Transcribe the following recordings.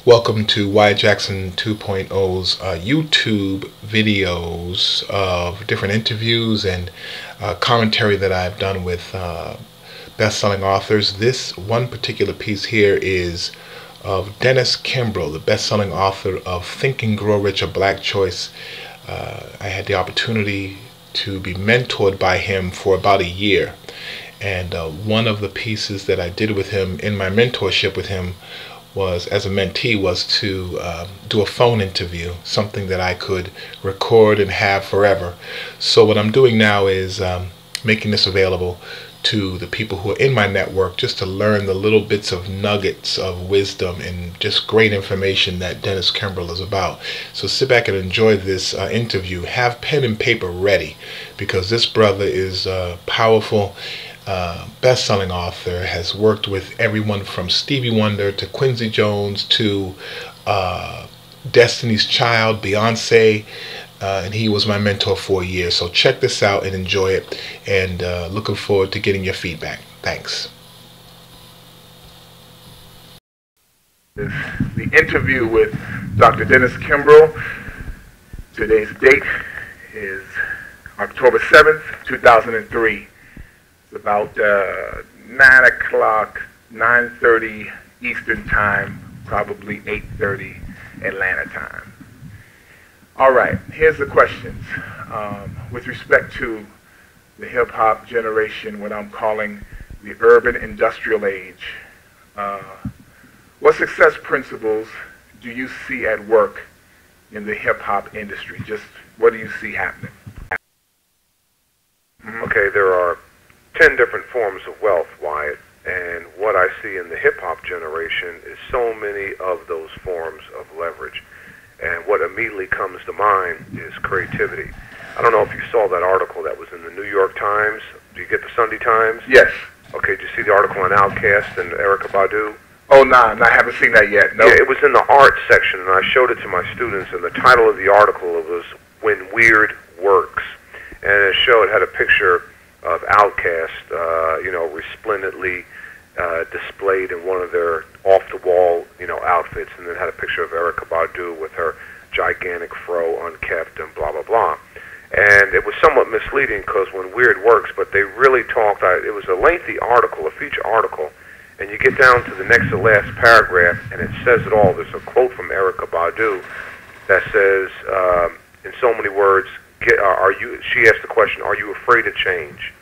Welcome to Wyatt Jackson 2.0's YouTube videos of different interviews and commentary that I've done with best-selling authors. This one particular piece here is of Dennis Kimbro, the best-selling author of Think and Grow Rich, A Black Choice. I had the opportunity to be mentored by him for about a year. And one of the pieces that I did with him in my mentorship with him was, as a mentee, was to do a phone interview, something that I could record and have forever. So what I'm doing now is making this available to the people who are in my network, just to learn the little bits of nuggets of wisdom and just great information that Dennis Kimbro is about. So sit back and enjoy this interview. Have pen and paper ready, because this brother is powerful. Best-selling author, has worked with everyone from Stevie Wonder to Quincy Jones to Destiny's Child, Beyonce, and he was my mentor for a year. So check this out and enjoy it, and looking forward to getting your feedback. Thanks. The interview with Dr. Dennis Kimbro. Today's date is October 7th, 2003. About 9 o'clock, 9:30 Eastern Time, probably 8:30 Atlanta time. All right, here's the questions. With respect to the hip-hop generation, what I'm calling the urban industrial age, what success principles do you see at work in the hip-hop industry? Just what do you see happening? Okay, there are 10 different forms of wealth, Wyatt, and what I see in the hip-hop generation is so many of those forms of leverage. And what immediately comes to mind is creativity. I don't know if you saw that article that was in the New York Times. Do you get the Sunday Times? Yes. Okay, did you see the article on Outkast and Erykah Badu? Oh, no, I haven't seen that yet. No. Yeah, it was in the art section, and I showed it to my students, and the title of the article was When Weird Works. And it had a picture of Outkast, resplendently displayed in one of their off-the-wall, outfits, and then had a picture of Erykah Badu with her gigantic fro unkept and blah, blah, blah. And it was somewhat misleading because when weird works, but they really talked, it was a lengthy article, a feature article, and you get down to the next to last paragraph, and it says it all. There's a quote from Erykah Badu that says, in so many words, she asked the question, are you afraid of change?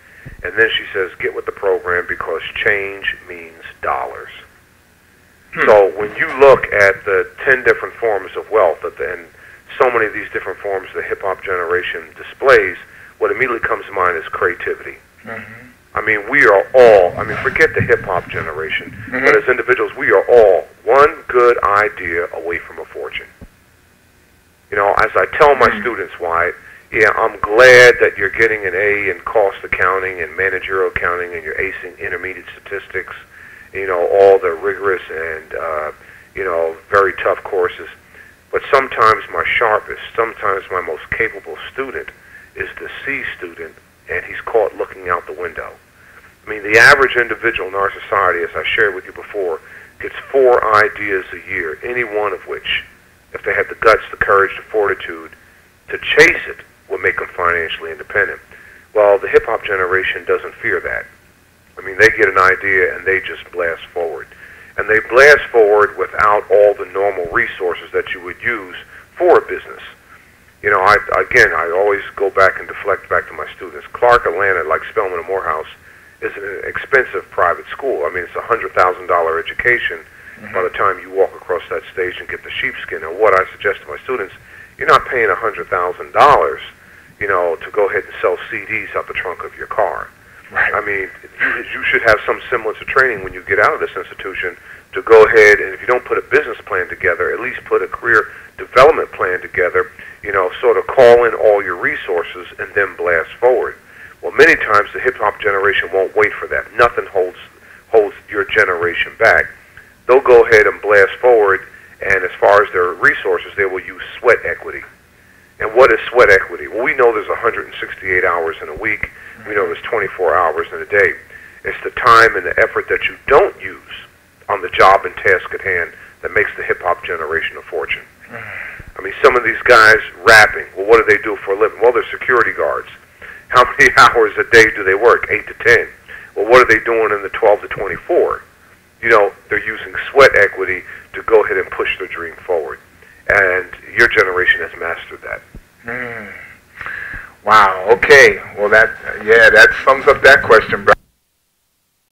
And then she says, get with the program because change means dollars. So when you look at the 10 different forms of wealth and so many of these different forms the hip-hop generation displays, what immediately comes to mind is creativity. I mean, we are all, forget the hip-hop generation, but as individuals, we are all one good idea away from a fortune. As I tell my students, Wyatt, yeah, I'm glad that you're getting an A in cost accounting and managerial accounting, and you're acing intermediate statistics, all the rigorous and, very tough courses. But sometimes my sharpest, sometimes my most capable student is the C student, and he's caught looking out the window. I mean, the average individual in our society, as I shared with you before, gets 4 ideas a year, any one of which, if they have the guts, the courage, the fortitude to chase it, will make them financially independent. Well, the hip-hop generation doesn't fear that. I mean, they get an idea and they just blast forward. And they blast forward without all the normal resources that you would use for a business. I always go back and deflect back to my students. Clark Atlanta, like Spelman and Morehouse, is an expensive private school. I mean, it's a $100,000 education by the time you walk across that stage and get the sheepskin. And what I suggest to my students, you're not paying $100,000, to go ahead and sell CDs out the trunk of your car. Right. I mean, you should have some semblance of training when you get out of this institution to go ahead and, if you don't put a business plan together, at least put a career development plan together, sort of call in all your resources and then blast forward. Well, many times the hip-hop generation won't wait for that. Nothing holds your generation back. They'll go ahead and blast forward, and as far as their resources, they will use sweat equity. And what is sweat equity? Well, we know there's 168 hours in a week. We know there's 24 hours in a day. It's the time and the effort that you don't use on the job and task at hand that makes the hip-hop generation guys rapping. Well, what do they do for a living? Well, they're security guards. How many hours a day do they work? 8 to 10. Well, what are they doing in the 12 to 24? You know, they're using sweat equity to go ahead and push their dream forward. And your generation has mastered that. Wow. Okay. Well, that sums up that question, bro.